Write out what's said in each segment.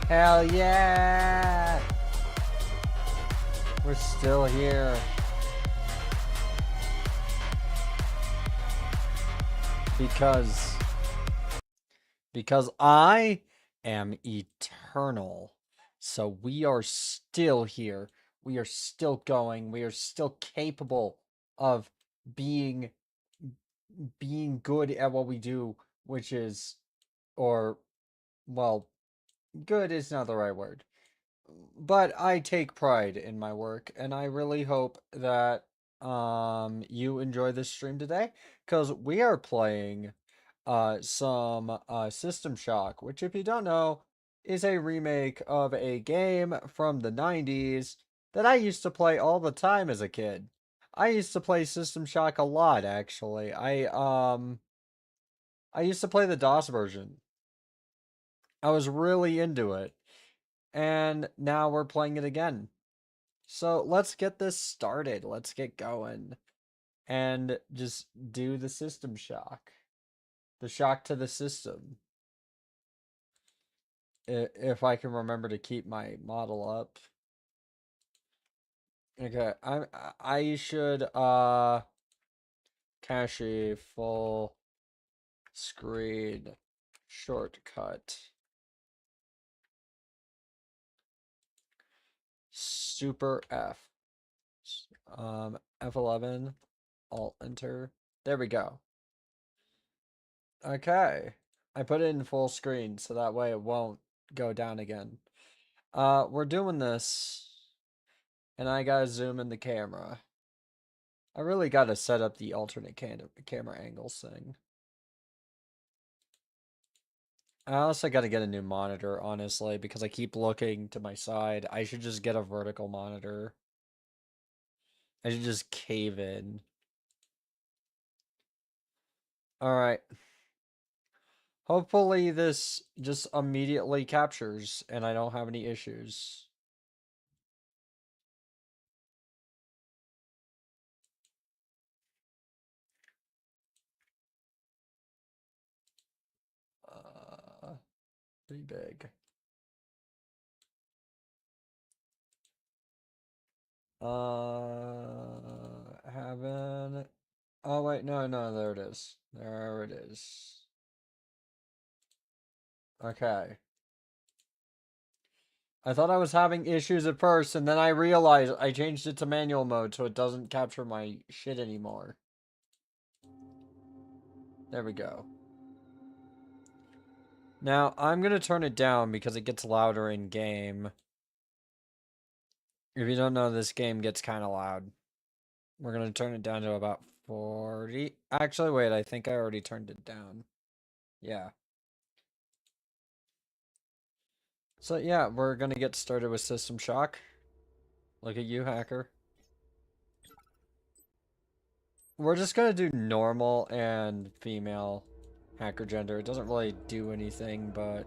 Hell yeah! We're still here. Because I am eternal. So we are still here. We are still going. We are still capable of being good at what we do, which is, or well, good is not the right word. But I take pride in my work, and I really hope that you enjoy this stream today, because we are playing some System Shock, which, if you don't know, is a remake of a game from the 90s that I used to play all the time as a kid. I used to play System Shock a lot, actually. I used to play the DOS version. I was really into it. And now we're playing it again. So let's get this started. Let's get going. And just do the System Shock. The shock to the system. If I can remember to keep my model up. Okay, I should cache full screen shortcut. Super F. F11, Alt Enter. There we go. Okay. I put it in full screen so that way it won't go down again. We're doing this, and I gotta zoom in the camera. I really gotta set up the alternate camera angles thing. I also gotta get a new monitor, honestly, because I keep looking to my side. I should just get a vertical monitor. I should just cave in. Alright. Hopefully this just immediately captures and I don't have any issues. Pretty big. Haven't. Oh wait, no, there it is. There it is. Okay. I thought I was having issues at first, and then I realized I changed it to manual mode so it doesn't capture my shit anymore. There we go. Now, I'm gonna turn it down because it gets louder in game. If you don't know, this game gets kind of loud. We're gonna turn it down to about 40. Actually, wait, I think I already turned it down. Yeah. So yeah, we're gonna get started with System Shock. Look at you, hacker. We're just gonna do normal and female hacker gender. It doesn't really do anything, but...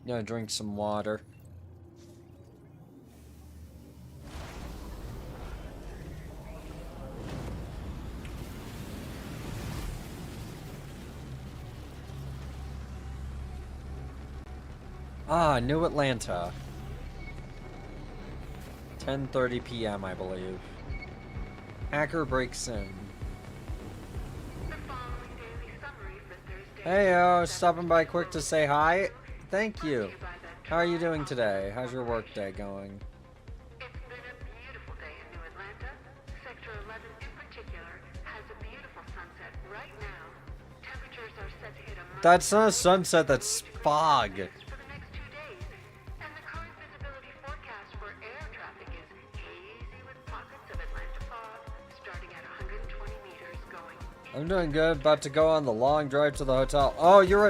Gonna drink some water. Ah, New Atlanta. 10:30 p.m., I believe. Hacker breaks in. Heyo, stopping by quick to say hi. Thank you. How are you doing today? How's your work day going? It's been a beautiful day in New Atlanta. Sector 11 in particular has a beautiful sunset right now. Temperatures are set to hit a... That's not a sunset, that's fog. ...for the next 2 days. And the current visibility forecast for air traffic is hazy with pockets of Atlanta fog starting at 120 meters going... I'm doing good, about to go on the long drive to the hotel. Oh, you're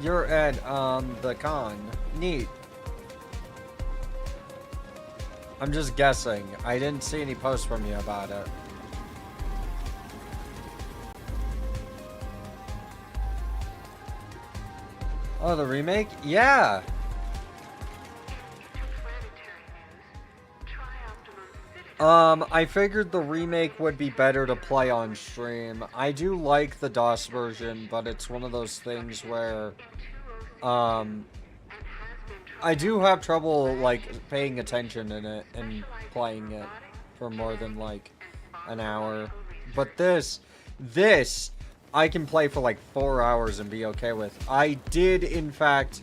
you're at, the con. Neat. I'm just guessing. I didn't see any posts from you about it. Oh, the remake? Yeah! I figured the remake would be better to play on stream. I do like the DOS version, but it's one of those things where, I do have trouble, like, paying attention in it and playing it for more than, like, an hour. But this, I can play for, like, 4 hours and be okay with. I did, in fact,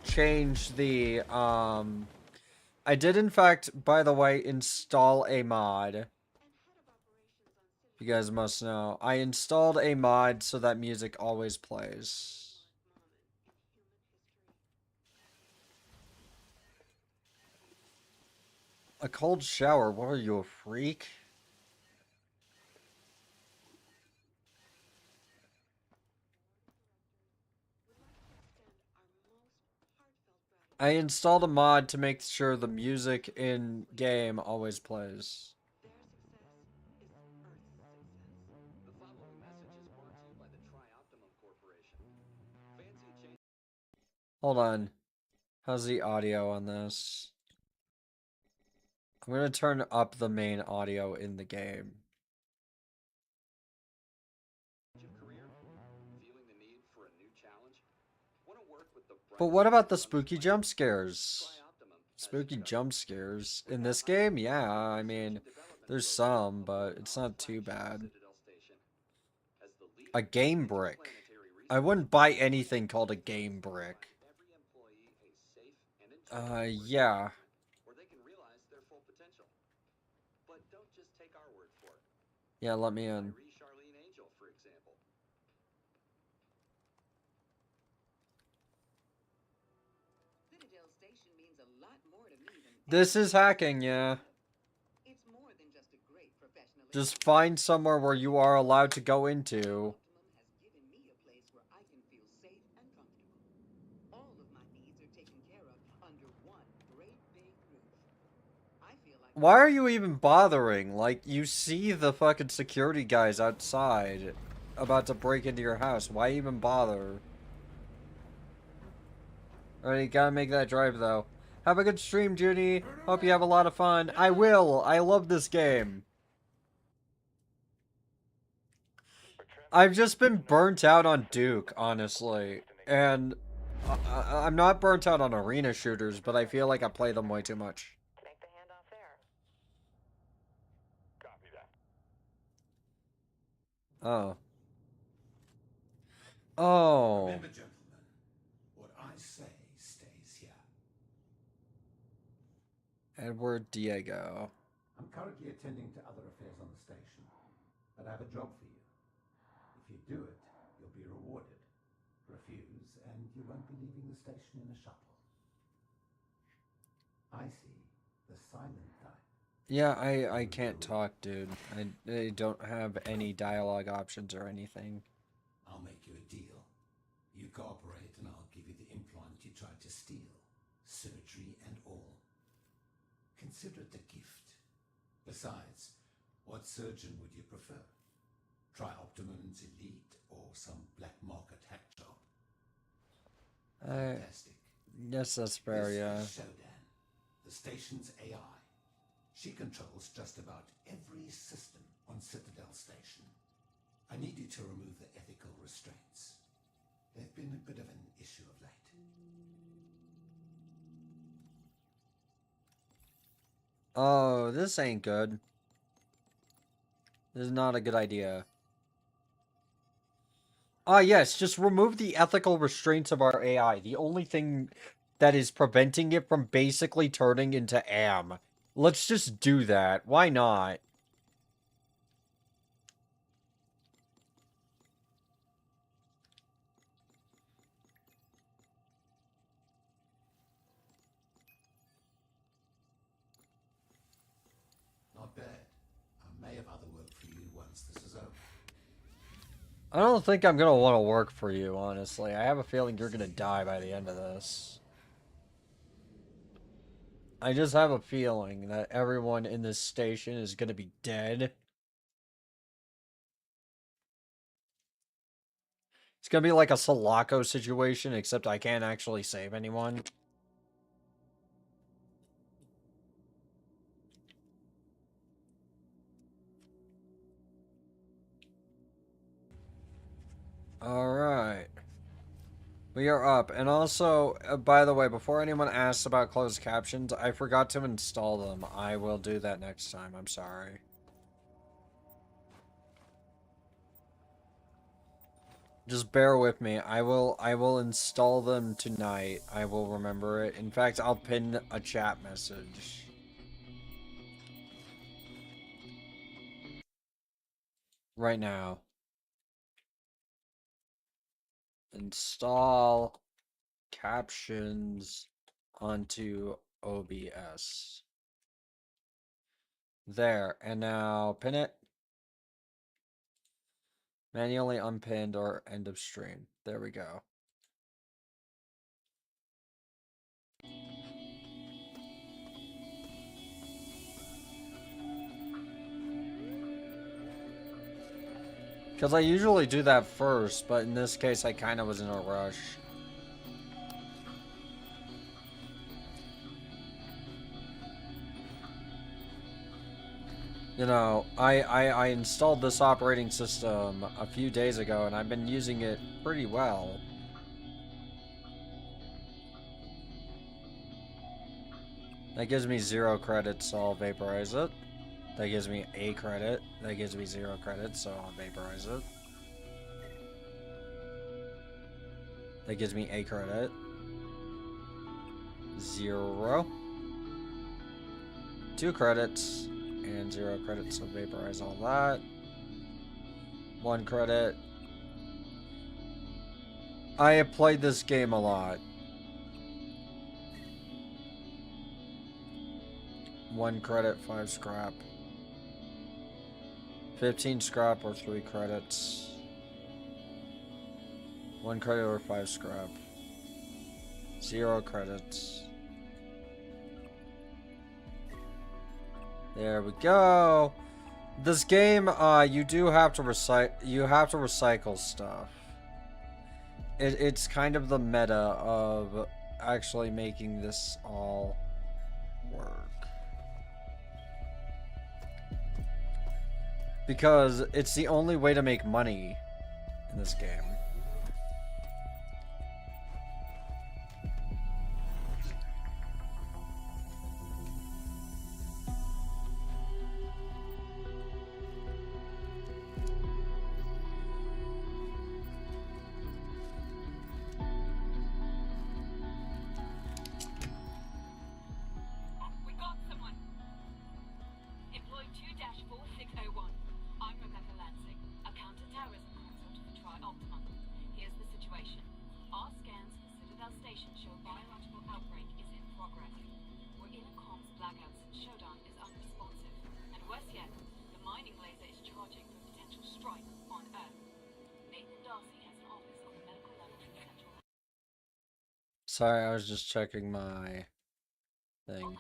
change the, I did, in fact, by the way, install a mod. You guys must know. I installed a mod so that music always plays. A cold shower? What are you, a freak? I installed a mod to make sure the music in game always plays. Their success is Earth's success. The following message is brought to you by the Tri-Optimum Corporation. Fancy change. Hold on. How's the audio on this? I'm gonna turn up the main audio in the game. Of career? Feeling the need for a new challenge? Want to work with the But brightest what about the minds on the spooky planet? jump scares? Tri-Optimum has Spooky you covered. jump scares With in their this game? highly Yeah, automated I research mean, and development there's program some, but aboard it's our not too flagship bad. Citadel station. As the A leader game in brick. interplanetary I research, wouldn't buy anything called a game brick. provide every employee a safe and enjoyable work Yeah. environment where they can realize their full potential. But don't just take our word for it. Yeah, let me in. Irie Charlene Angel, for example. Citadel Station means a lot more to me than This is hacking, yeah. it's more than just a great professional Just experience. find somewhere where you are allowed to go into. Optimum has given me a place where I can feel safe and comfortable. All of my needs are taken care of under one great big roof. I feel like Why are you even bothering? Like, you see the fucking security guys outside about to break into your house. Why even bother? Alright, you gotta make that drive, though. Have a good stream, Judy. Hope you have a lot of fun. I will. I love this game. I've just been burnt out on Duke, honestly. And I'm not burnt out on arena shooters, but I feel like I play them way too much. Make the handoff there. Copy that. Oh. Oh. Remember, gentlemen, what I say stays here. Edward Diego. I'm currently attending to other affairs on the station, but I have a job for you. If you do it, you'll be rewarded. Refuse, and you won't be leaving the station in a shuttle. I see the silent type. Yeah, I can't talk, dude. I don't have any dialogue options or anything. I'll make you a deal. You cooperate, and I'll give you the implant you tried to steal, surgery and all. Consider it a gift. Besides, what surgeon would you prefer? Tri-Optimum's Elite or some black market hack job? Fantastic. Yes, that's fair, This yeah. is Shodan, the station's AI. She controls just about every system on Citadel Station. I need you to remove the ethical restraints. They've been a bit of an issue of late. Oh, this ain't good. This is not a good idea. Ah, yes, just remove the ethical restraints of our AI. The only thing that is preventing it from basically turning into AM. Let's just do that. Why not? Not bad. I may have other work for you once this is over. I don't think I'm gonna want to work for you, honestly. I have a feeling you're gonna die by the end of this. I just have a feeling that everyone in this station is gonna be dead. It's gonna be like a Sulaco situation, except I can't actually save anyone. Alright. We are up. And also, by the way, before anyone asks about closed captions, I forgot to install them. I will do that next time. I'm sorry. Just bear with me. I will install them tonight. I will remember it. In fact, I'll pin a chat message. Right now. Install captions onto OBS. There, and now pin it. Manually unpinned or end of stream. There we go. Because I usually do that first, but in this case I kind of was in a rush. You know, I installed this operating system a few days ago, and I've been using it pretty well. That gives me 0 credits, so I'll vaporize it. That gives me a credit. That gives me 0 credits, so I'll vaporize it. That gives me a credit. 0. 2 credits. And 0 credits, so vaporize all that. 1 credit. I have played this game a lot. 1 credit, 5 scrap. 15 scrap or 3 credits. 1 credit or 5 scrap. 0 credits. There we go. This game, you do have to recycle stuff. It's kind of the meta of actually making this all work. Because it's the only way to make money in this game. Sorry, I was just checking my thing.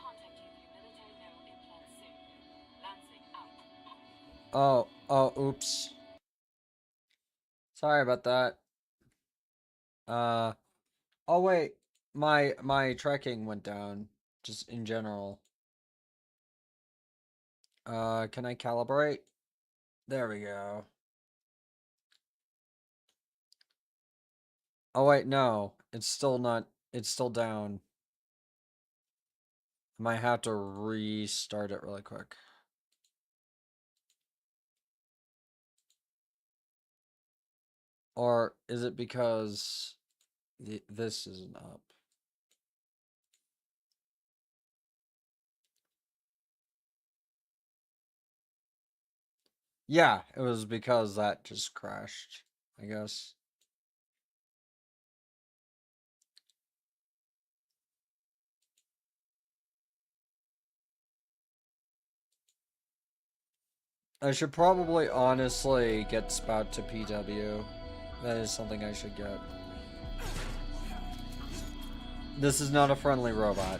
Oh, oops. Sorry about that. Oh wait, my tracking went down, just in general. Can I calibrate? There we go. Oh wait, no, it's still not, it's still down. I might have to restart it really quick. Or is it because this isn't up? Yeah, it was because that just crashed, I guess. I should probably honestly get Spout to PW. That is something I should get. This is not a friendly robot.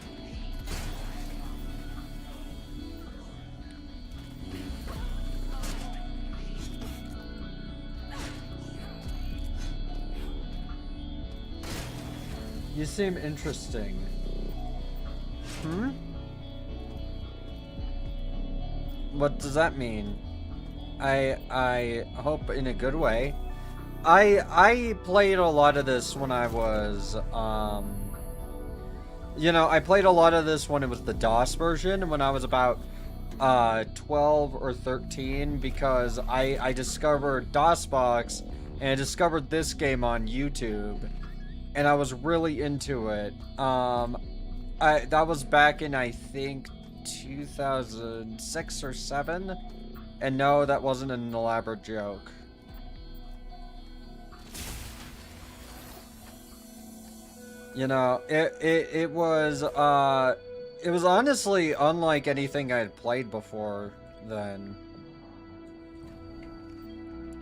You seem interesting. Hmm? What does that mean? I hope in a good way. I played a lot of this when I was you know, I played a lot of this when it was the DOS version, when I was about 12 or 13, because I discovered DOSBox and I discovered this game on YouTube, and I was really into it. That was back in, I think, 2006 or 7, and no, that wasn't an elaborate joke. You know, it was honestly unlike anything I had played before then.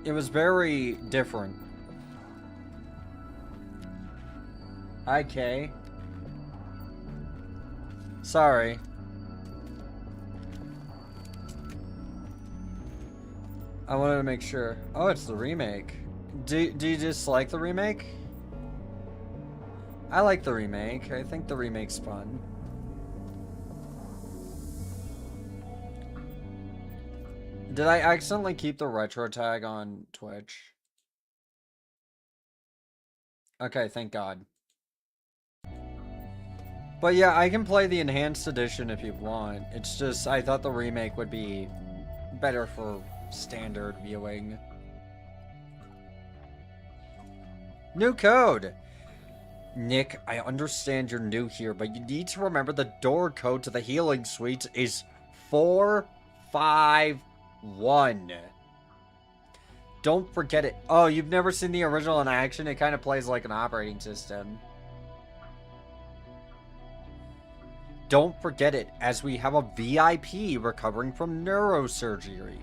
It was very different. Hi, Kay. Sorry. I wanted to make sure. Oh, it's the remake. Do you dislike the remake? I like the remake. I think the remake's fun. Did I accidentally keep the retro tag on Twitch? Okay, thank God. But yeah, I can play the enhanced edition if you want. It's just, I thought the remake would be better for standard viewing. New code! Nick, I understand you're new here, but you need to remember the door code to the healing suites is 451. Don't forget it. Oh, you've never seen the original in action? It kind of plays like an operating system. Don't forget it, as we have a VIP recovering from neurosurgery.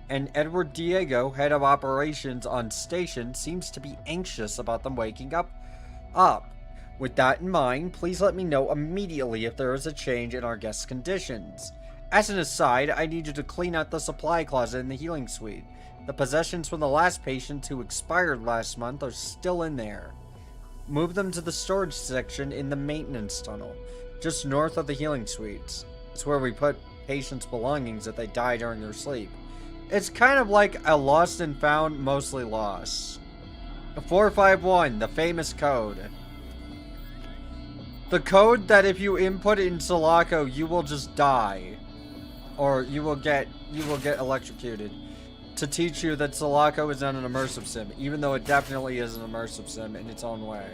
And Edward Diego, head of operations on station, seems to be anxious about them waking up. With that in mind, please let me know immediately if there is a change in our guest's conditions. As an aside, I need you to clean out the supply closet in the healing suite. The possessions from the last patients who expired last month are still in there. Move them to the storage section in the maintenance tunnel, just north of the healing suites. It's where we put patients' belongings if they die during their sleep. It's kind of like a lost and found, mostly lost. 451, the famous code. The code that if you input it in Sulaco, you will just die. Or you will get electrocuted. To teach you that Sulaco is not an immersive sim, even though it definitely is an immersive sim in its own way.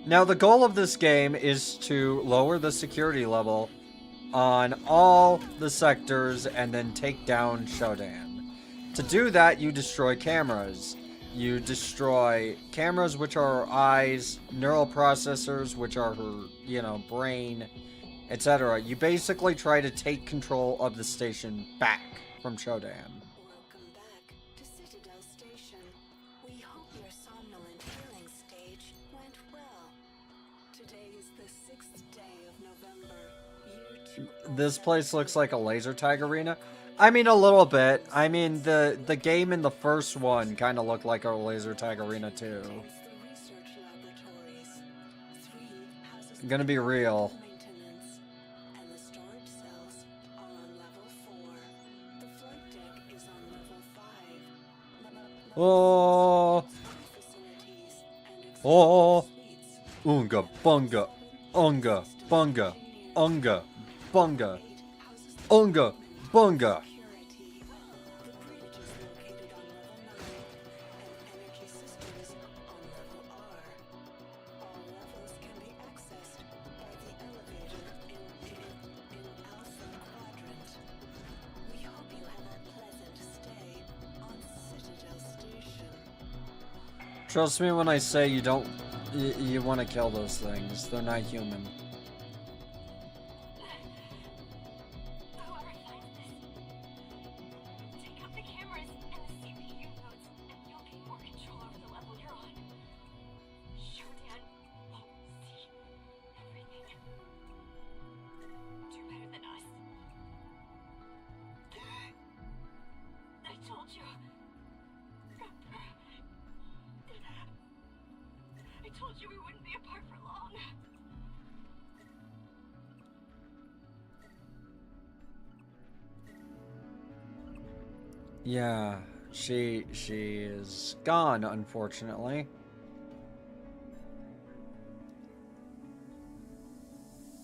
Now, the goal of this game is to lower the security level on all the sectors and then take down Shodan. To do that, you destroy cameras. You destroy cameras, which are her eyes, neural processors, which are her, brain, etc. You basically try to take control of the station back from Shodan. Welcome back to Citadel Station. We hope your somnolent healing stage went well. Today is the 6th day of November, year 2. This place looks like a laser tag arena. I mean, a little bit. I mean, the game in the first one kind of looked like a laser tag arena too. I'm gonna be real. And the storage cells are on level 4. The flight deck is on level 5. Oh, Facilities and oh, suites. unga bunga, unga bunga, unga bunga, unga bunga. Security. The bridge is located on level 9 and energy systems on level R. All levels can be accessed by the elevator in Alpha Quadrant. We hope you have a pleasant stay on Citadel Station. Trust me when I say you don't. You want to kill those things. They're not human. Whoever finds this, take out the cameras and the CPU nodes, and you'll gain more control over the level you're on. Shodan won't see everything. Do better than us. I told you. I told you we wouldn't be apart for long. Yeah, she is gone, unfortunately.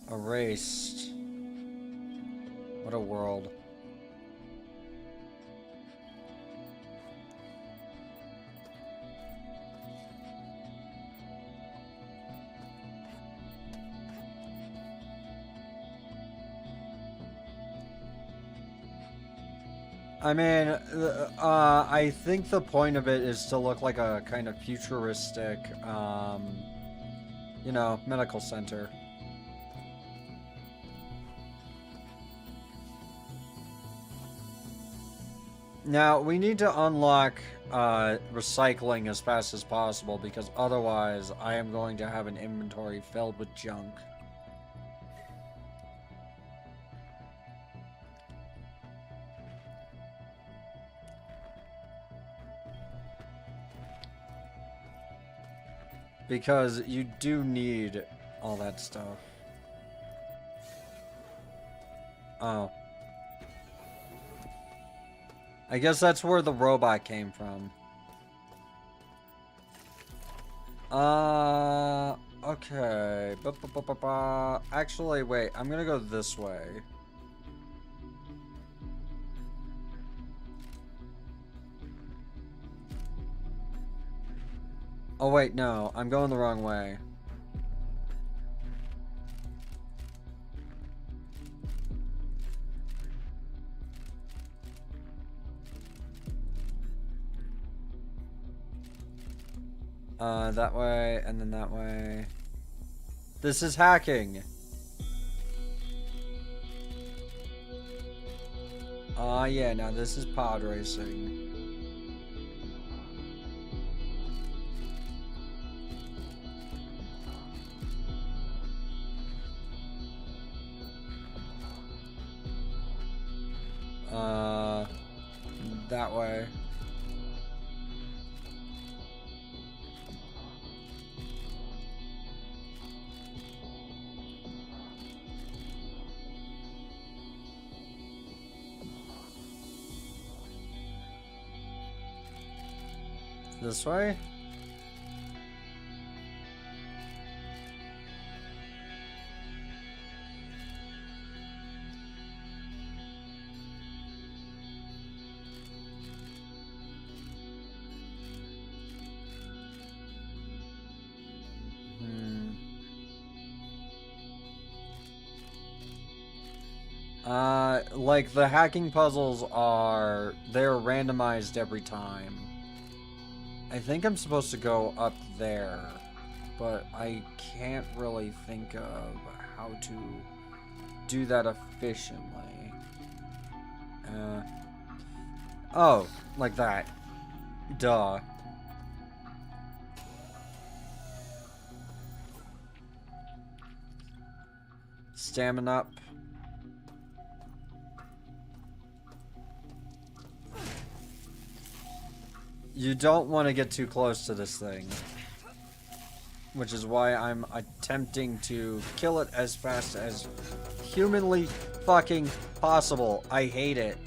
Erased. What a world. I mean, I think the point of it is to look like a kind of futuristic, medical center. Now, we need to unlock recycling as fast as possible, because otherwise I am going to have an inventory filled with junk. Because you do need all that stuff. Oh. I guess that's where the robot came from. Okay. Actually, wait. I'm gonna go this way. Oh, wait, no. I'm going the wrong way. That way, and then that way. This is hacking! Yeah, now this is pod racing. That way. This way? Like the hacking puzzles they're randomized every time. I think I'm supposed to go up there, but I can't really think of how to do that efficiently. Oh, like that. Duh. Stamina up. You don't want to get too close to this thing. Which is why I'm attempting to kill it as fast as humanly fucking possible. I hate it.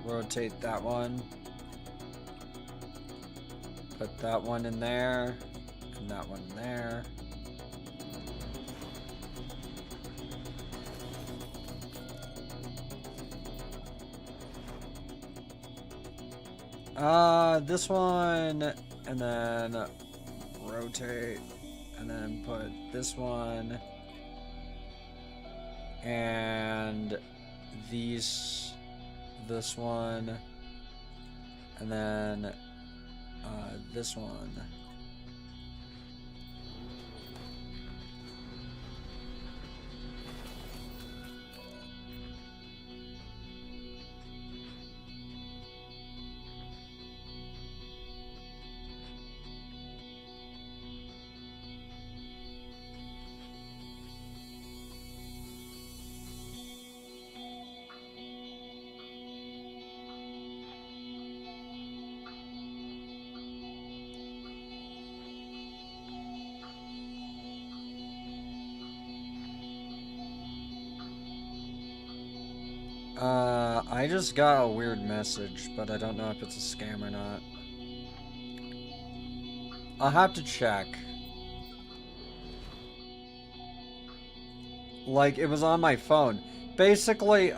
Rotate that one. Put that one in there. And that one in there. This one, and then rotate, and then put this one, and this one, and then, this one. I just got a weird message, but I don't know if it's a scam or not. I'll have to check. Like, it was on my phone. Basically,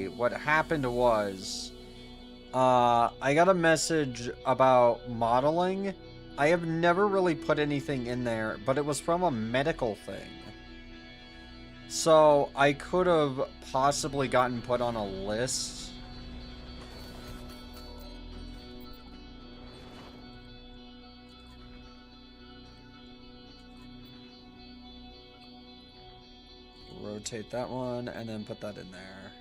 what happened was, I got a message about modeling. I have never really put anything in there, but it was from a medical thing. So, I could have possibly gotten put on a list. Rotate that one, and then put that in there.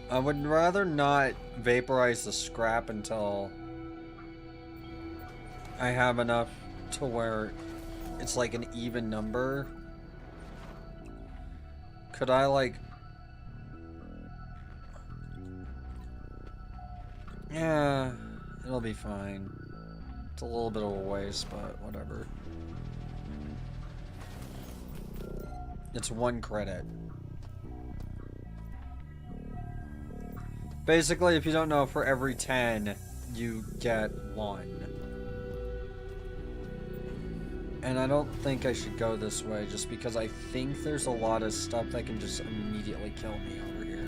I would rather not vaporize the scrap until I have enough to where it's like an even number. Could I like... Yeah, it'll be fine. It's a little bit of a waste, but whatever. It's 1 credit. Basically, if you don't know, for every 10, you get 1. And I don't think I should go this way, just because I think there's a lot of stuff that can just immediately kill me over here.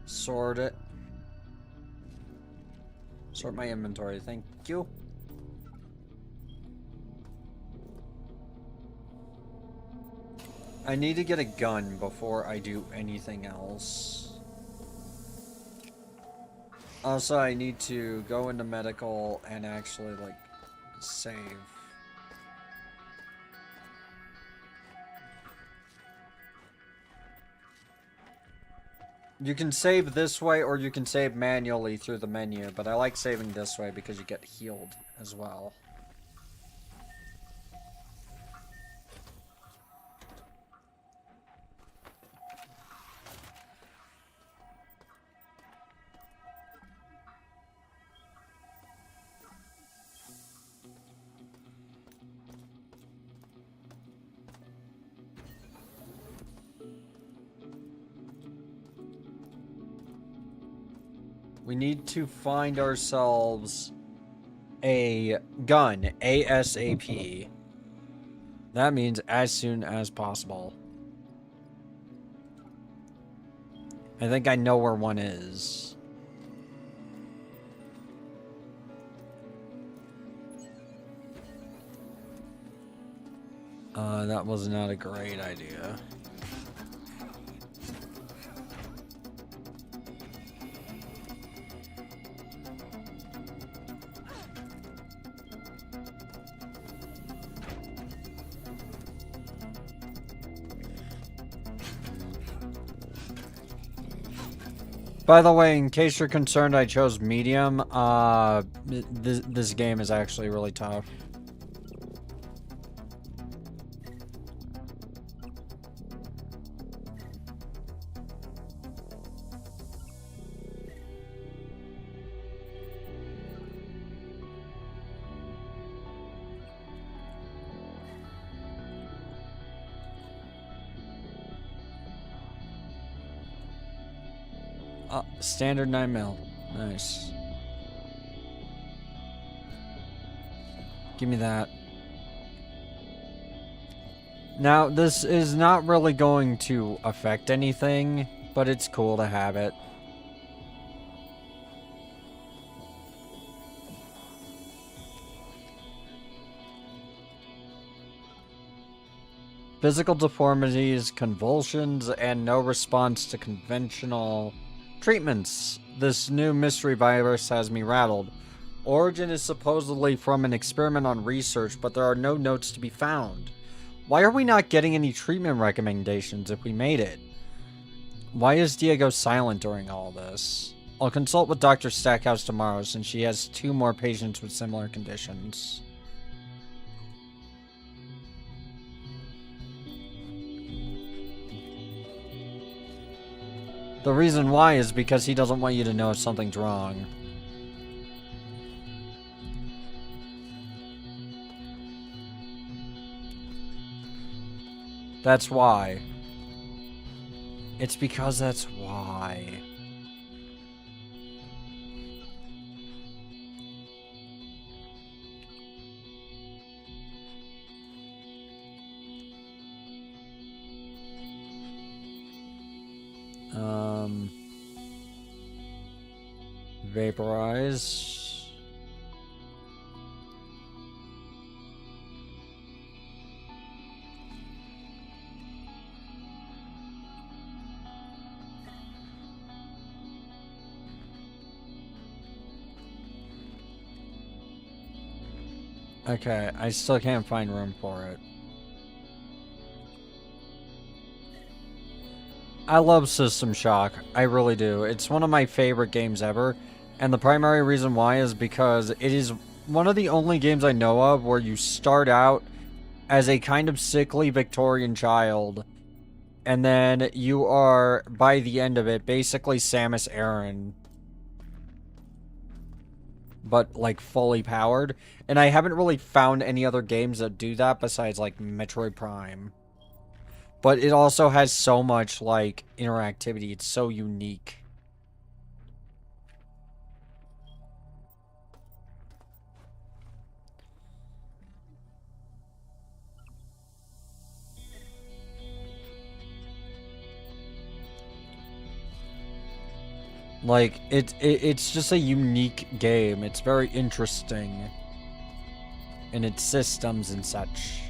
Sort it. Sort my inventory, thank you. I need to get a gun before I do anything else. Also, I need to go into medical and actually, like, save. You can save this way, or you can save manually through the menu, but I like saving this way because you get healed as well. We need to find ourselves a gun ASAP. That means as soon as possible. I think I know where one is. That was not a great idea. By the way, in case you're concerned I chose medium, this game is actually really tough. Standard 9mm. Nice. Give me that. Now, this is not really going to affect anything, but it's cool to have it. Physical deformities, convulsions, and no response to conventional treatments. This new mystery virus has me rattled. Origin is supposedly from an experiment on research, but there are no notes to be found. Why are we not getting any treatment recommendations if we made it? Why is Diego silent during all this? I'll consult with Dr. Stackhouse tomorrow since she has 2 more patients with similar conditions. The reason why is because he doesn't want you to know if something's wrong. That's why. It's because that's why. Vaporize. Okay, I still can't find room for it. I love System Shock. I really do. It's one of my favorite games ever. And the primary reason why is because it is one of the only games I know of where you start out as a kind of sickly Victorian child. And then you are, by the end of it, basically Samus Aran. But, like, fully powered. And I haven't really found any other games that do that besides, like, Metroid Prime. But it also has so much, like, interactivity. It's so unique. Like, it's just a unique game. It's very interesting. In its systems and such.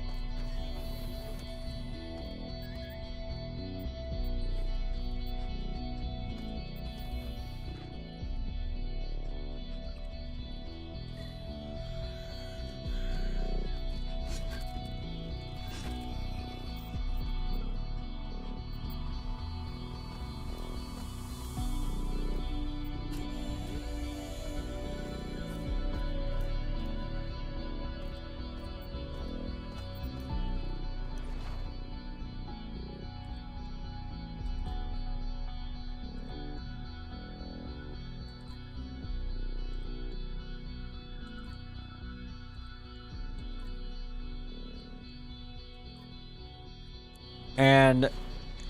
And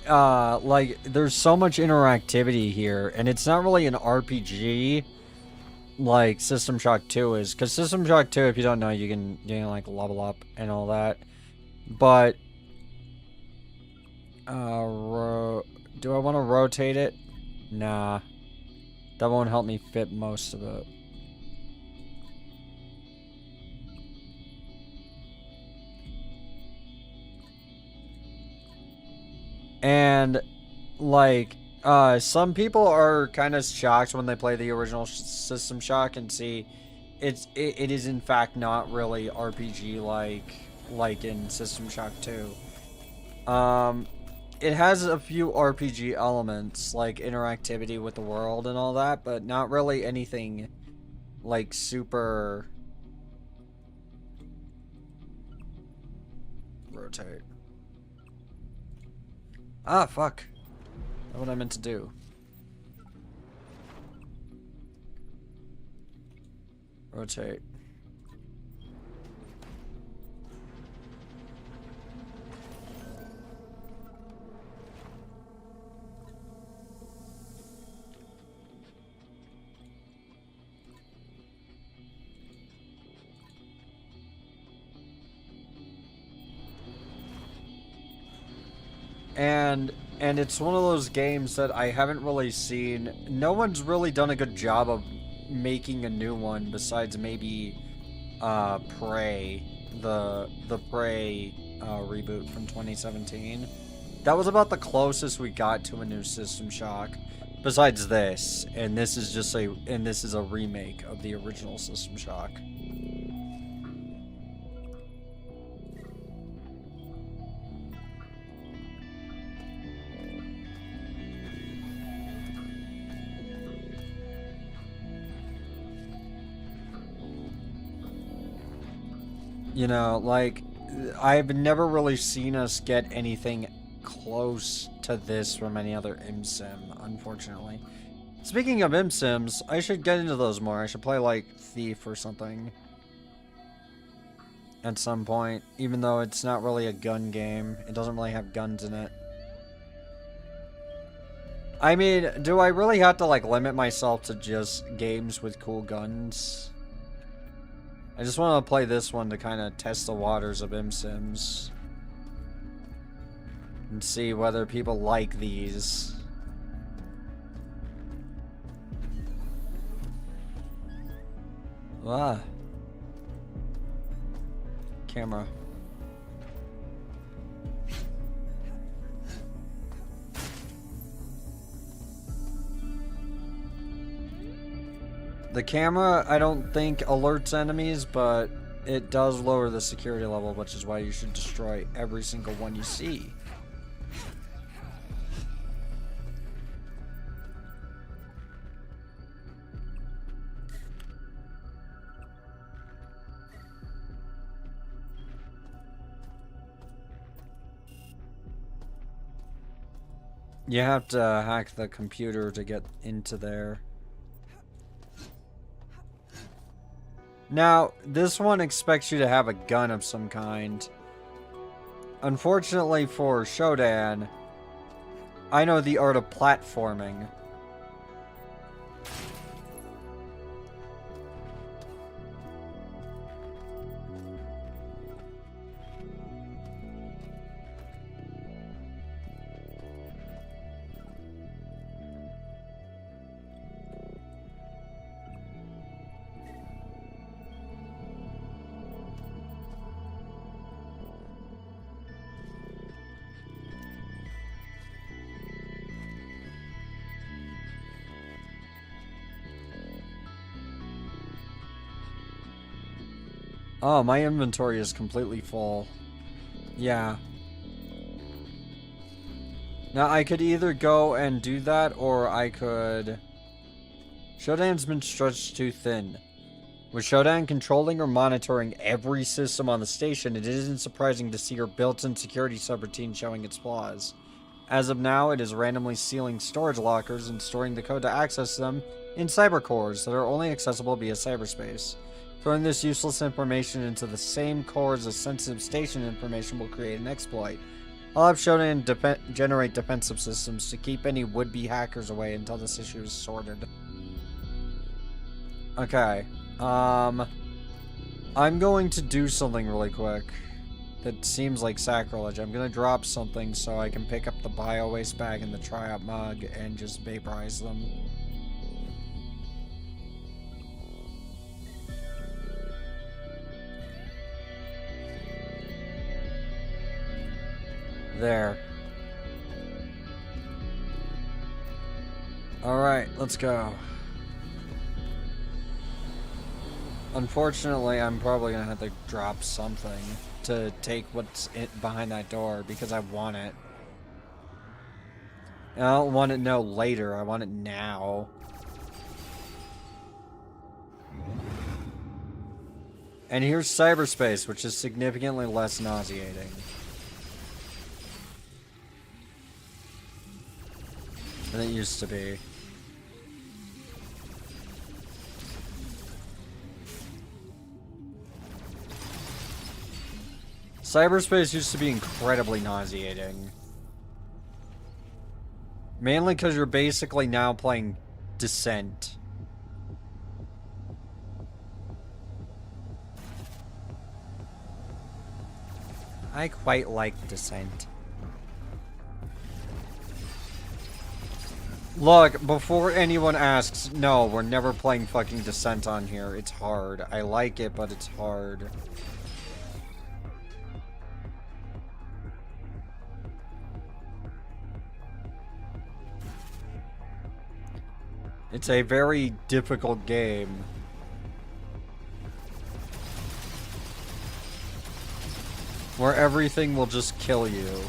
like there's so much interactivity here, and it's not really an RPG like System Shock 2 is, because System Shock 2, if you don't know, you can like level up and all that. But do I want to rotate it? Nah, that won't help me fit most of it. And like some people are kind of shocked when they play the original System Shock and see it is in fact not really RPG like in System Shock 2. It has a few RPG elements like interactivity with the world and all that, but not really anything like super. Rotate. Ah, fuck. That's what I meant to do. Rotate. And it's one of those games that I haven't really seen. No one's really done a good job of making a new one besides maybe Prey, the Prey reboot from 2017. That was about the closest we got to a new System Shock. Besides this, and this is a remake of the original System Shock. You know, like, I've never really seen us get anything close to this from any other ImSim, unfortunately. Speaking of ImSims, I should get into those more. I should play, like, Thief or something. At some point, even though it's not really a gun game. It doesn't really have guns in it. I mean, do I really have to, like, limit myself to just games with cool guns? I just want to play this one to kind of test the waters of ImSims. And see whether people like these. Ah. Camera. The camera, I don't think alerts enemies, but it does lower the security level, which is why you should destroy every single one you see. You have to hack the computer to get into there. Now, this one expects you to have a gun of some kind. Unfortunately for Shodan, I know the art of platforming. Oh, my inventory is completely full. Yeah. Now, I could either go and do that, or I could... Shodan's been stretched too thin. With Shodan controlling or monitoring every system on the station, it isn't surprising to see her built-in security subroutine showing its flaws. As of now, it is randomly sealing storage lockers and storing the code to access them in cybercores that are only accessible via cyberspace. Throwing this useless information into the same cores as sensitive station information will create an exploit. I'll have Shodan generate defensive systems to keep any would-be hackers away until this issue is sorted. Okay. I'm going to do something really quick that seems like sacrilege. I'm gonna drop something so I can pick up the bio waste bag and the tri-op mug and just vaporize them. There. Alright, let's go. Unfortunately, I'm probably gonna have to drop something to take what's behind that door because I want it. And I don't want it no later, I want it now. And here's cyberspace, which is significantly less nauseating than it used to be. Cyberspace used to be incredibly nauseating. Mainly because you're basically now playing Descent. I quite like Descent. Look, before anyone asks, no, we're never playing fucking Descent on here. It's hard. I like it, but it's hard. It's a very difficult game. Where everything will just kill you.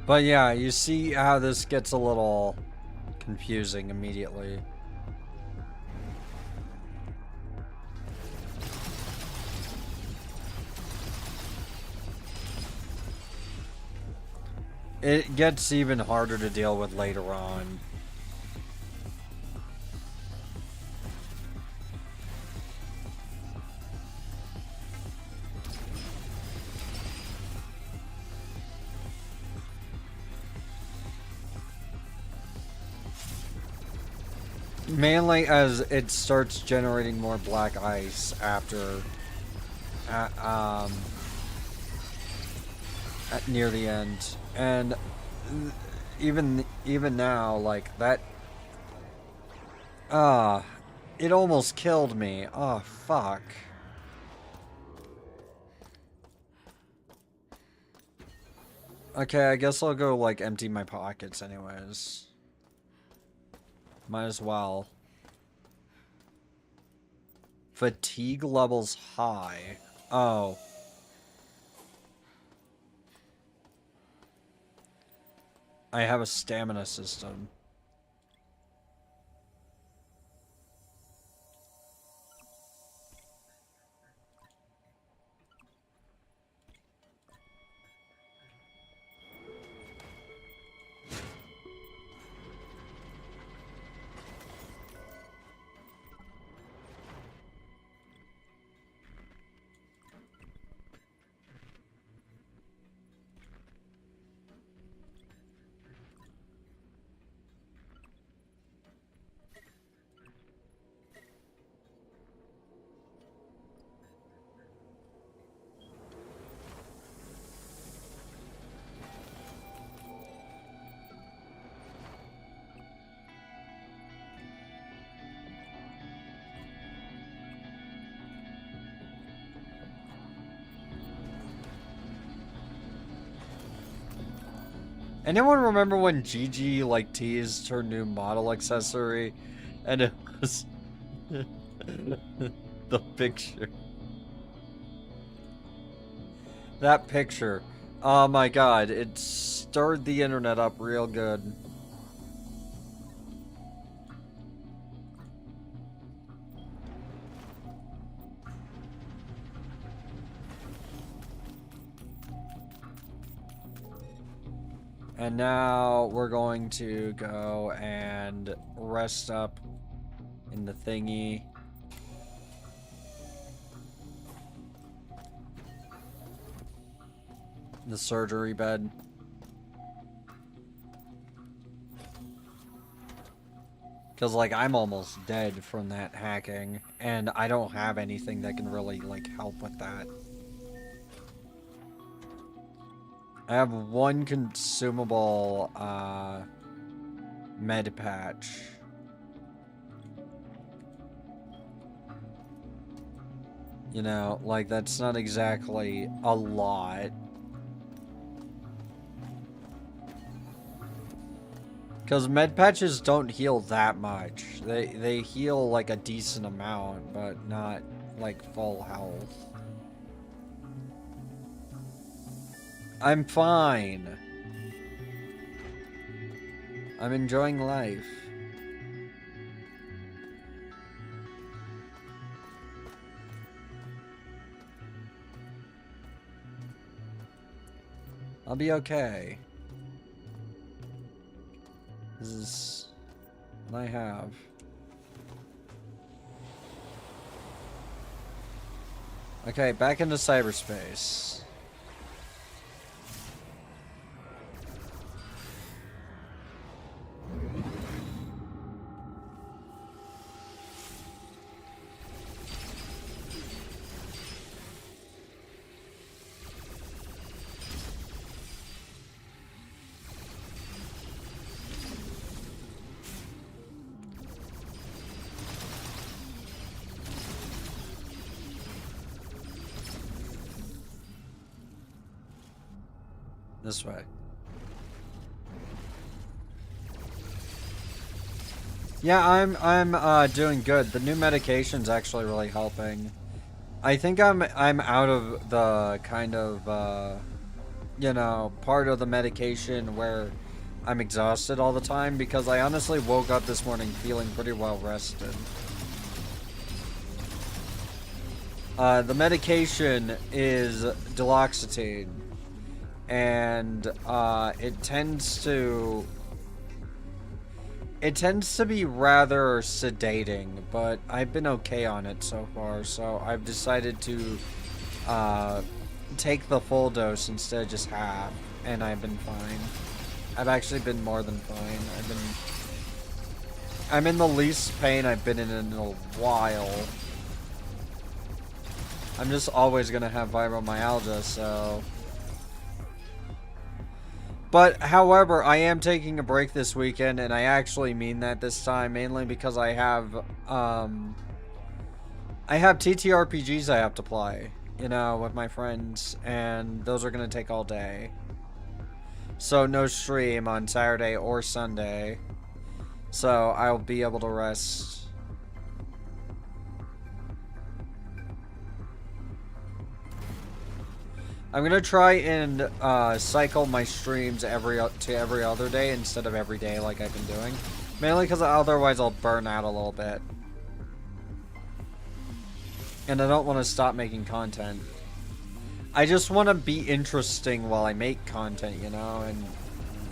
But yeah, you see how this gets a little confusing immediately. It gets even harder to deal with later on. Mainly as it starts generating more black ice after near the end. And even now, like that. Ah, it almost killed me. Oh fuck. Okay, I guess I'll go like empty my pockets anyways. Might as well. Fatigue levels high. Oh. I have a stamina system. Anyone remember when Gigi like teased her new model accessory and it was the picture? That picture. Oh my god, it stirred the internet up real good. And now we're going to go and rest up in the thingy. The surgery bed. Because, like, I'm almost dead from that hacking. And I don't have anything that can really, like, help with that. I have one consumable, med patch. You know, like, that's not exactly a lot. Because med patches don't heal that much. They heal, like, a decent amount, but not, like, full health. I'm fine. I'm enjoying life. I'll be okay. This is what I have. Okay, back into cyberspace. This way. Yeah, I'm doing good. The new medication's actually really helping. I think I'm out of the kind of you know, part of the medication where I'm exhausted all the time because I honestly woke up this morning feeling pretty well rested. The medication is duloxetine. And it tends to be rather sedating, but I've been okay on it so far, so I've decided to take the full dose instead of just half, and I've been fine. I've actually been more than fine. I'm in the least pain I've been in a while. I'm just always gonna have fibromyalgia, so. But, however, I am taking a break this weekend, and I actually mean that this time, mainly because I have TTRPGs I have to play, you know, with my friends, and those are going to take all day. So, no stream on Saturday or Sunday. So, I'll be able to rest. I'm gonna try and cycle my streams to every other day instead of every day like I've been doing. Mainly because otherwise I'll burn out a little bit. And I don't want to stop making content. I just want to be interesting while I make content, you know? And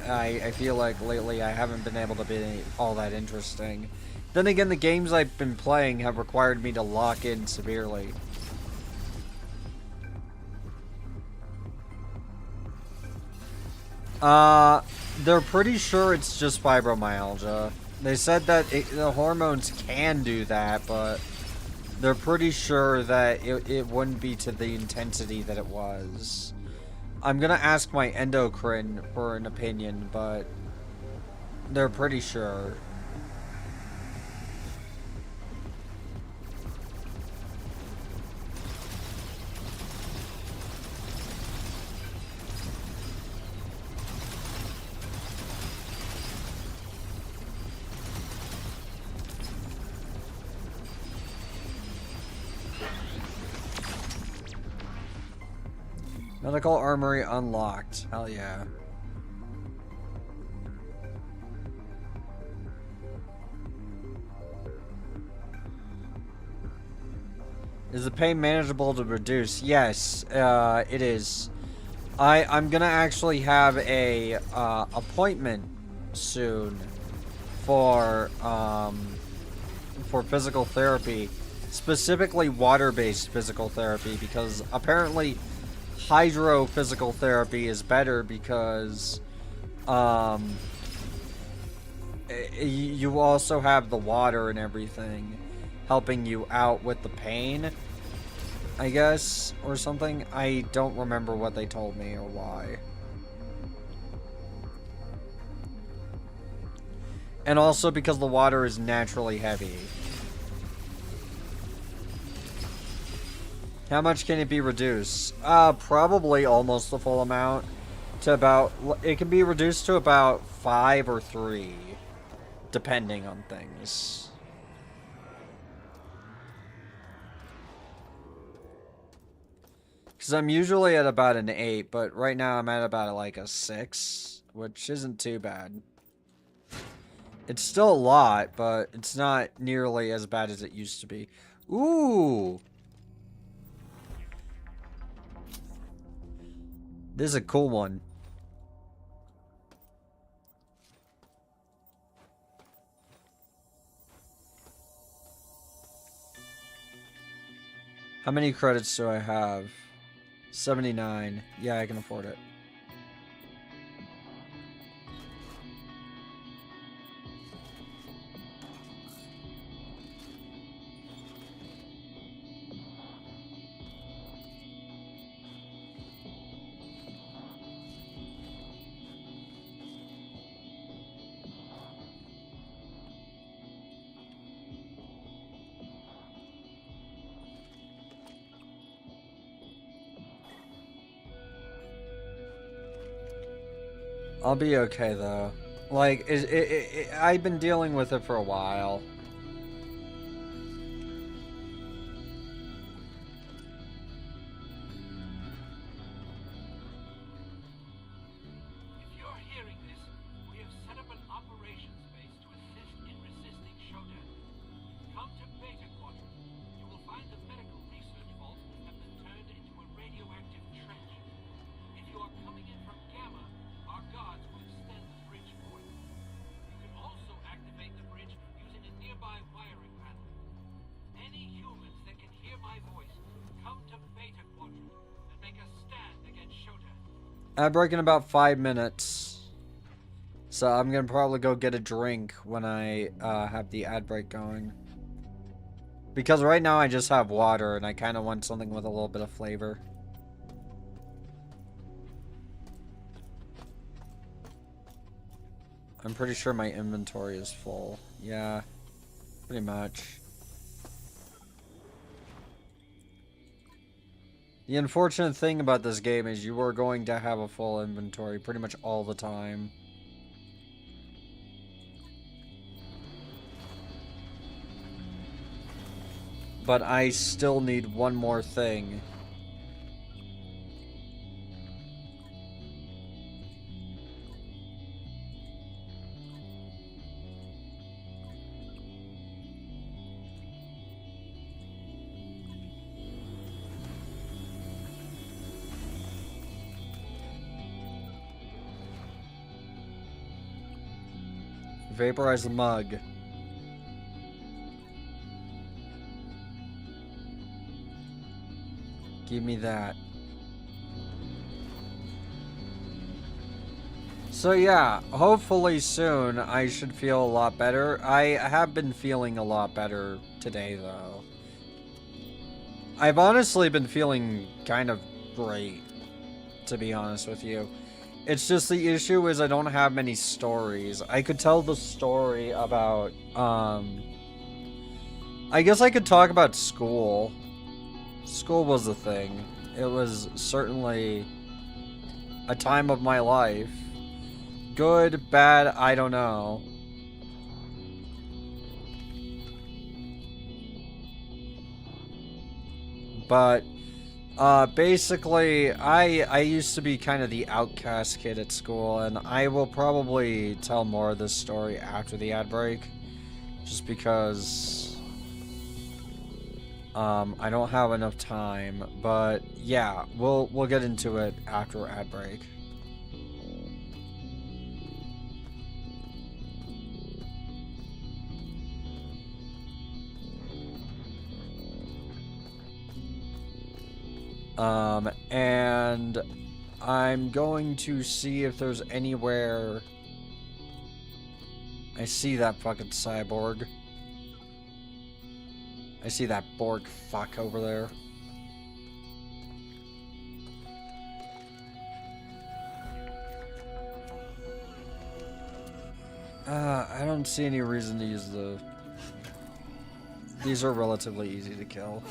I feel like lately I haven't been able to be all that interesting. Then again, the games I've been playing have required me to lock in severely. They're pretty sure it's just fibromyalgia. They said that the hormones can do that, but they're pretty sure that it wouldn't be to the intensity that it was. I'm gonna ask my endocrine for an opinion, but they're pretty sure. Medical armory unlocked. Hell yeah. Is the pain manageable to reduce? Yes, it is. I'm gonna actually have a appointment soon for physical therapy, specifically water-based physical therapy, because apparently hydrophysical therapy is better because you also have the water and everything helping you out with the pain, I guess, or something. I don't remember what they told me or why. And also because the water is naturally heavy. How much can it be reduced? Probably almost the full amount. To about, it can be reduced to about 5 or 3, depending on things. Because I'm usually at about an 8, but right now I'm at about like a 6, which isn't too bad. It's still a lot, but it's not nearly as bad as it used to be. Ooh! This is a cool one. How many credits do I have? 79. Yeah, I can afford it. I'll be okay, though. Like, I've been dealing with it for a while. If you're hearing this, we have set up an operations base to assist in resisting Shodan. Come to Beta Quadrant. You will find the medical research vault have been turned into a radioactive trench. If you are coming in from Gamma, our guards will extend the bridge for you. You can also activate the bridge using a nearby wiring panel. Any humans that can hear my voice, come to Beta Quadrant and make a stand against Shodan. I break in about 5 minutes. So I'm gonna probably go get a drink when I have the ad break going. Because right now I just have water and I kind of want something with a little bit of flavor. I'm pretty sure my inventory is full. Yeah, pretty much. The unfortunate thing about this game is you are going to have a full inventory pretty much all the time. But I still need one more thing. Vaporize the mug. Give me that. So yeah, hopefully soon I should feel a lot better. I have been feeling a lot better today though. I've honestly been feeling kind of great, to be honest with you. It's just the issue is I don't have many stories. I could tell the story about, I guess I could talk about school. School was a thing. It was certainly a time of my life. Good, bad, I don't know. But basically, I used to be kind of the outcast kid at school, and I will probably tell more of this story after the ad break, just because I don't have enough time. But yeah, we'll get into it after ad break. And I'm going to see if there's anywhere. I see that fucking cyborg. I see that Borg fuck over there. I don't see any reason to use the... These are relatively easy to kill.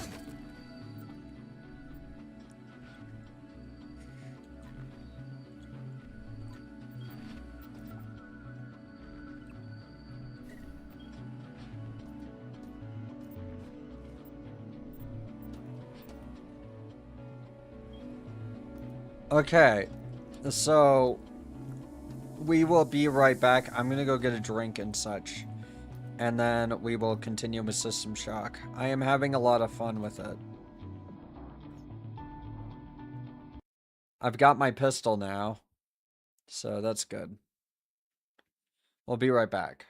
Okay, so we will be right back. I'm gonna go get a drink and such, and then we will continue with System Shock. I am having a lot of fun with it. I've got my pistol now, so that's good. We'll be right back.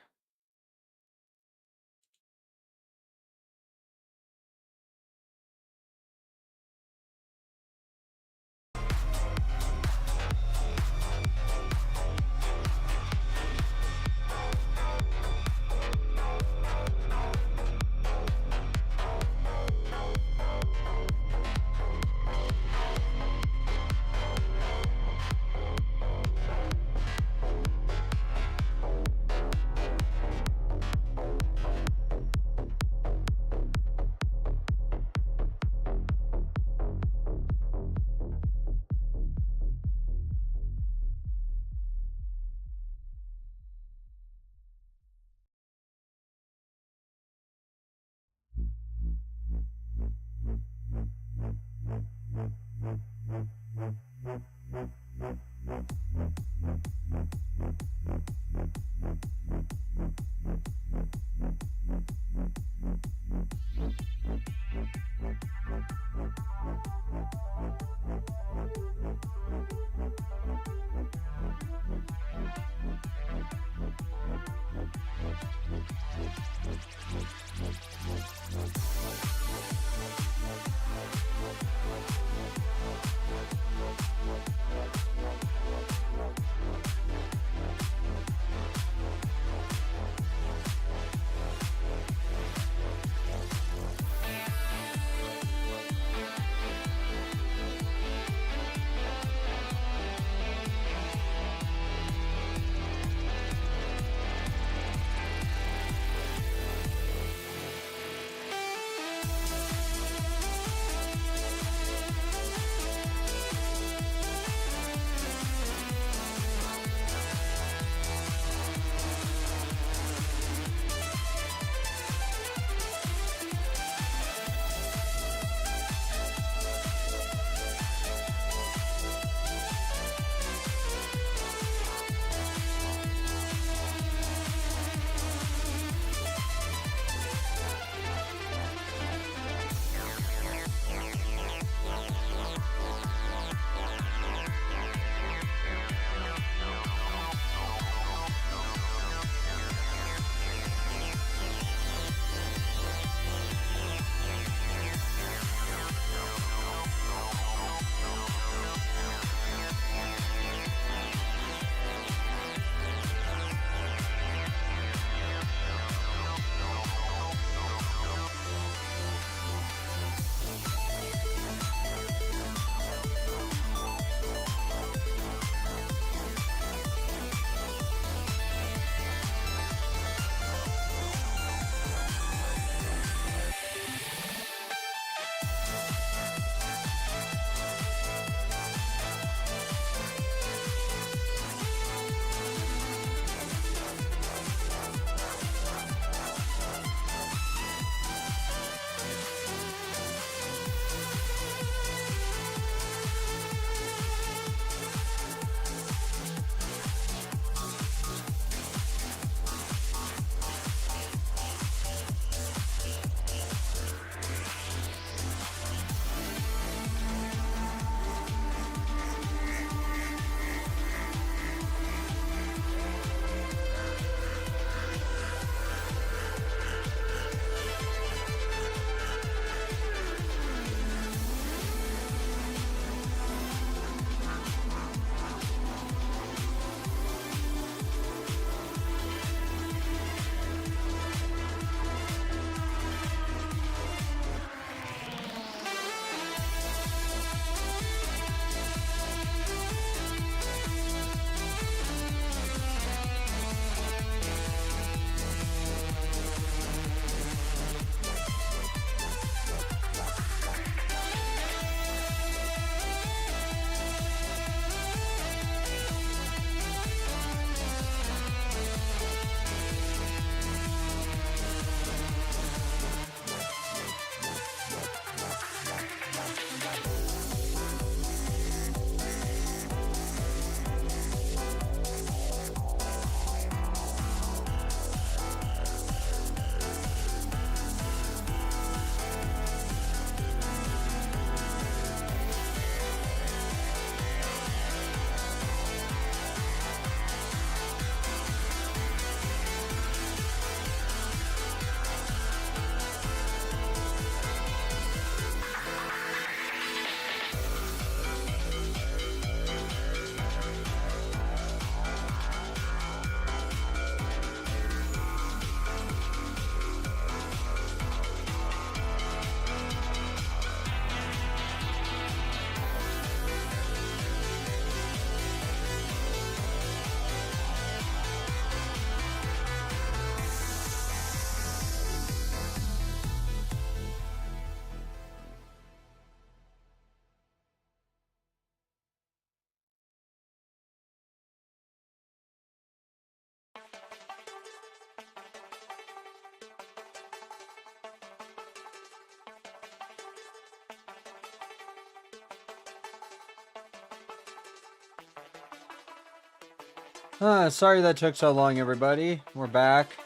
Sorry that took so long, everybody. We're back.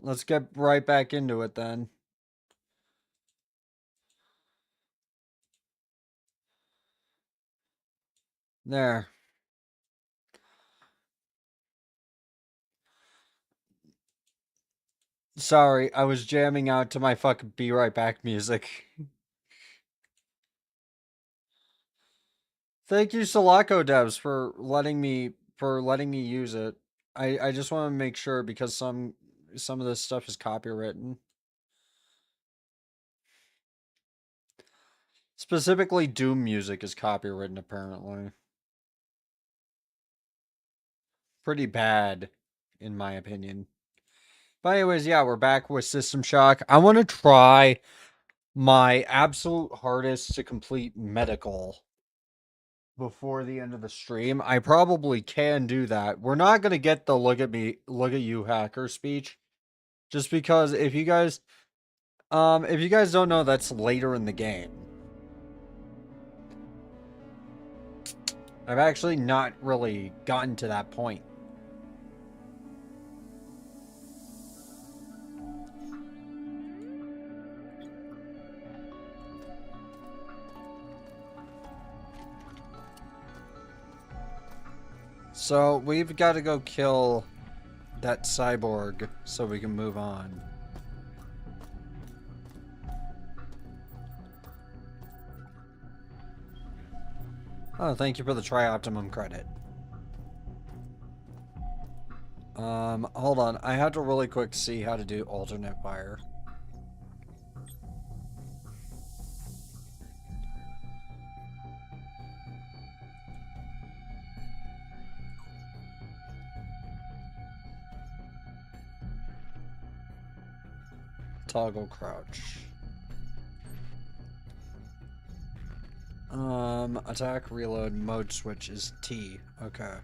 Let's get right back into it then. There. Sorry, I was jamming out to my fucking Be Right Back music. Thank you, Sulaco Devs, for letting me use it. I just want to make sure because some of this stuff is copywritten. Specifically, Doom music is copywritten apparently. Pretty bad, in my opinion. But anyways, yeah, we're back with System Shock. I want to try my absolute hardest to complete medical before the end of the stream. I probably can do that. We're not going to get the look at you hacker speech just because if you guys don't know, that's later in the game. I've actually not really gotten to that point. So we've got to go kill that cyborg so we can move on. Oh, thank you for the Tri-Optimum credit. Hold on. I have to really quick see how to do alternate fire. Toggle crouch. Attack, reload, mode switch is T. Okay.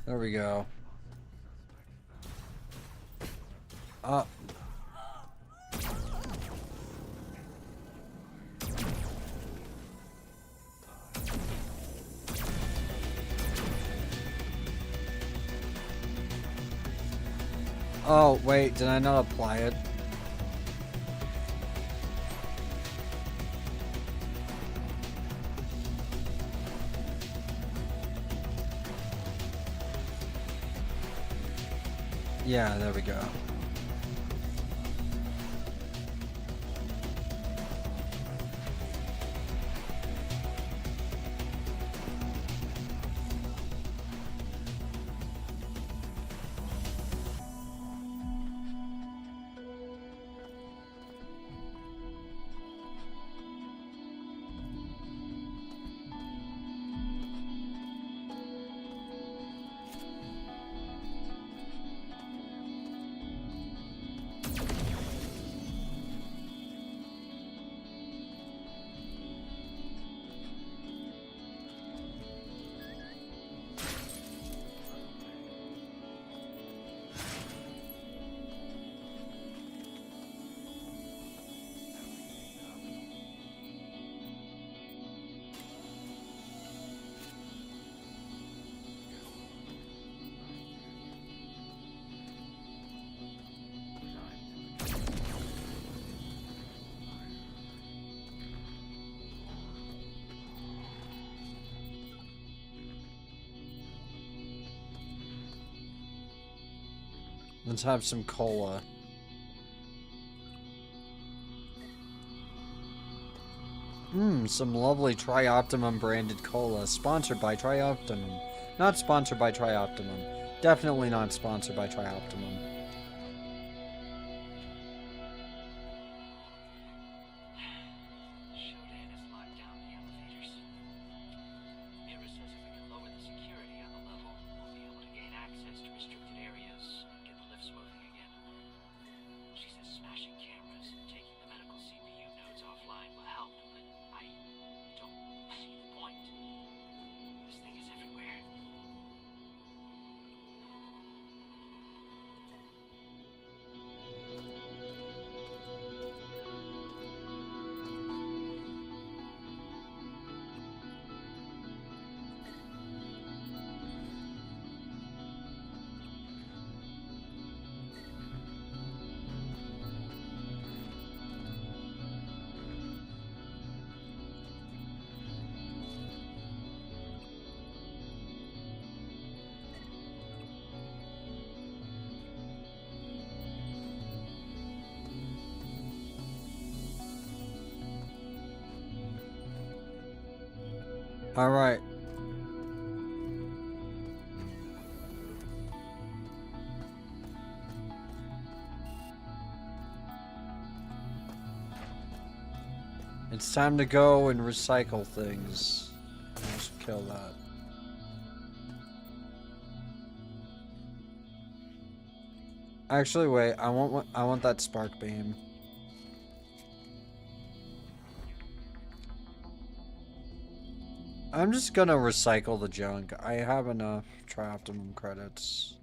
There we go. Uh. Oh, wait, did I not apply it? Yeah, there we go. Let's have some cola. Some lovely Tri-Optimum branded cola. Sponsored by Tri-Optimum. Not sponsored by Tri-Optimum. Definitely not sponsored by Tri-Optimum. Shodan has locked down the elevators. Mira says if we can lower the security on the level, we'll be able to gain access to restricted areas and get the lifts moving again. She says smashing cameras and taking the medical CPU nodes offline will help, but I don't see the point. This thing is everywhere. All right. It's time to go and recycle things. Let's kill that. Actually, wait. I want that spark beam. I'm just gonna recycle the junk. I have enough optimum credits.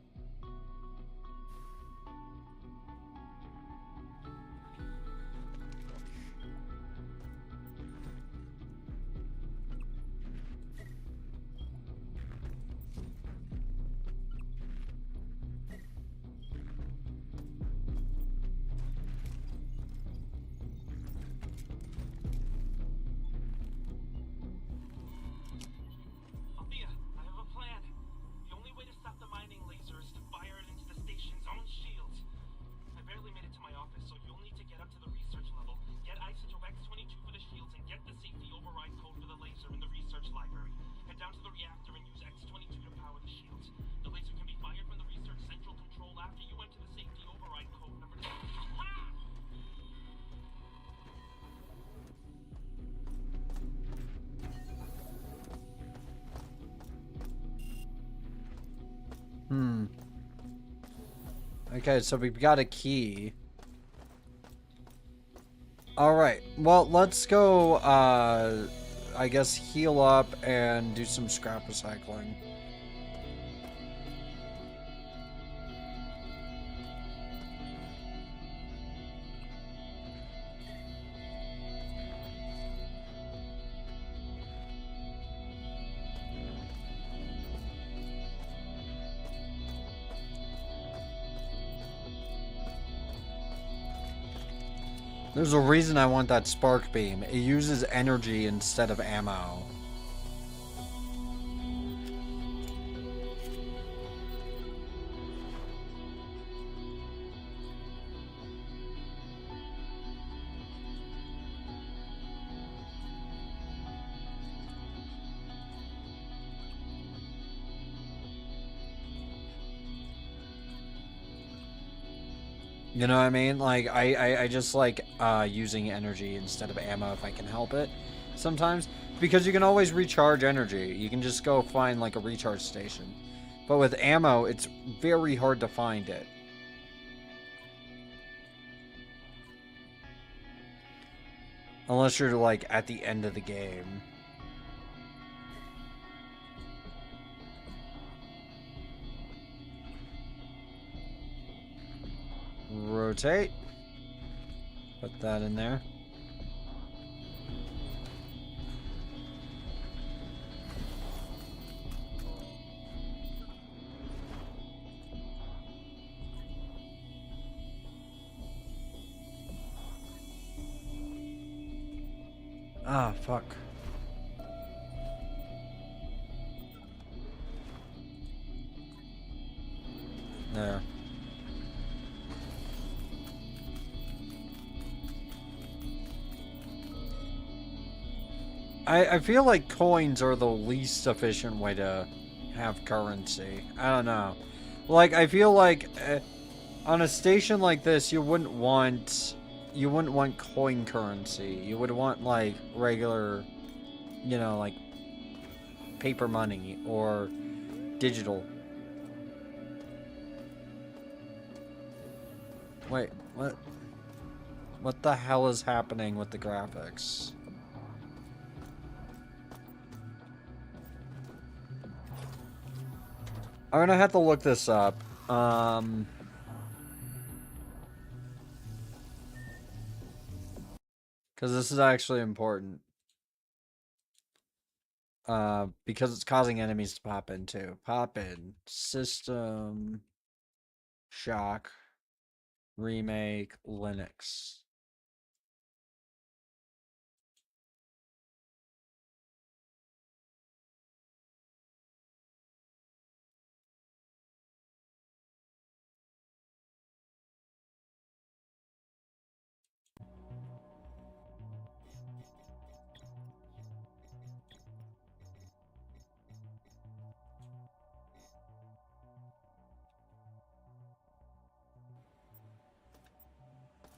Althea, I have a plan. The only way to stop the mining laser is to fire it into the station's own shields. I barely made it to my office, so you'll need to get up to the research level, get isotope X-22 for the shields, and get the safety override code for the laser in the research library. Head down to the reactor and use X-22 to power the shields. The laser can be fired from the research central control after you enter the safety override code number... Ah! Okay, so we've got a key. Alright, well, let's go, I guess heal up and do some scrap recycling. There's a reason I want that spark beam. It uses energy instead of ammo. You know what I mean? Like, I just like using energy instead of ammo if I can help it sometimes. Because you can always recharge energy. You can just go find like a recharge station. But with ammo, it's very hard to find it. Unless you're like at the end of the game. Rotate. Put that in there. Ah, fuck. There. I feel like coins are the least efficient way to have currency. I don't know. Like, I feel like on a station like this, you wouldn't want coin currency. You would want like regular, you know, like paper money or digital. Wait, what? What the hell is happening with the graphics? I'm gonna have to look this up. Because this is actually important. Because it's causing enemies to pop in too. Pop in. System. Shock. Remake. Linux.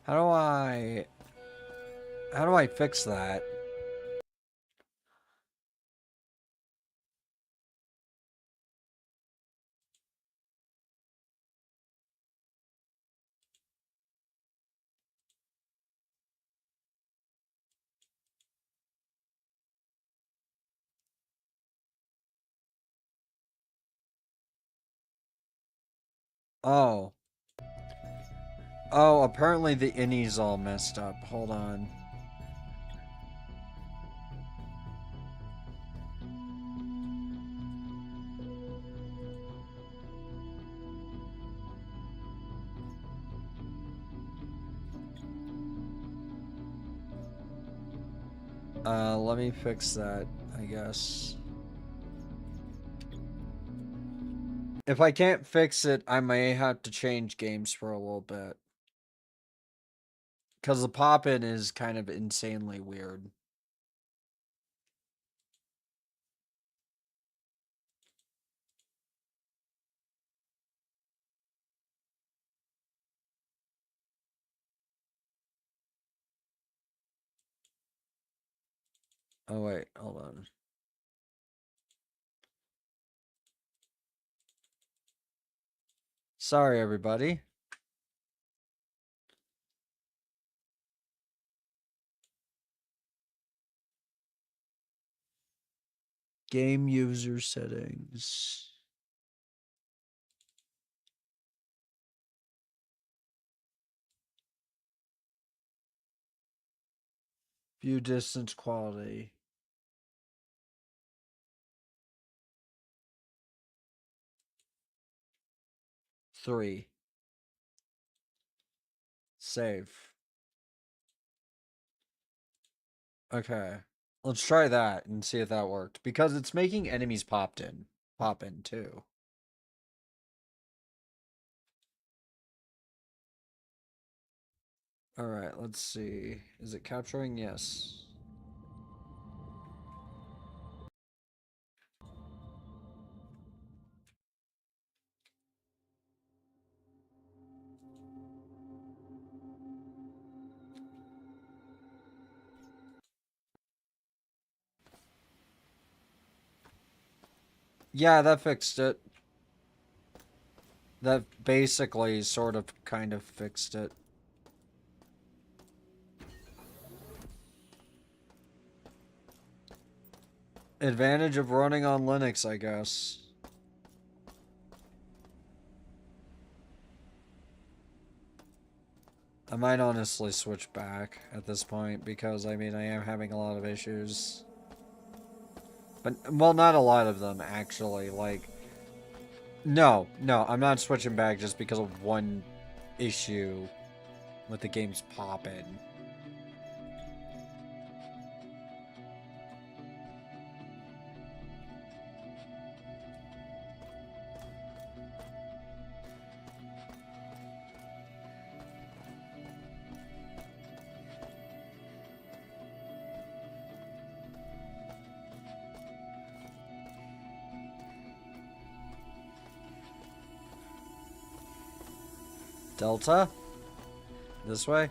How do I... How do I fix that? Oh. Oh, apparently the innie's all messed up. Hold on. Let me fix that, I guess. If I can't fix it, I may have to change games for a little bit. Because the pop-in is kind of insanely weird. Oh, wait, hold on. Sorry, everybody. Game user settings. View distance quality. Three. Save. Okay. Let's try that and see if that worked. Because it's making enemies pop in too. Alright, let's see. Is it capturing? Yes. Yeah, that fixed it. That basically sort of kind of fixed it. Advantage of running on Linux, I guess. I might honestly switch back at this point because, I mean, I am having a lot of issues. But, well, not a lot of them, actually. Like, no, I'm not switching back just because of one issue with the game's popping. Delta? This way?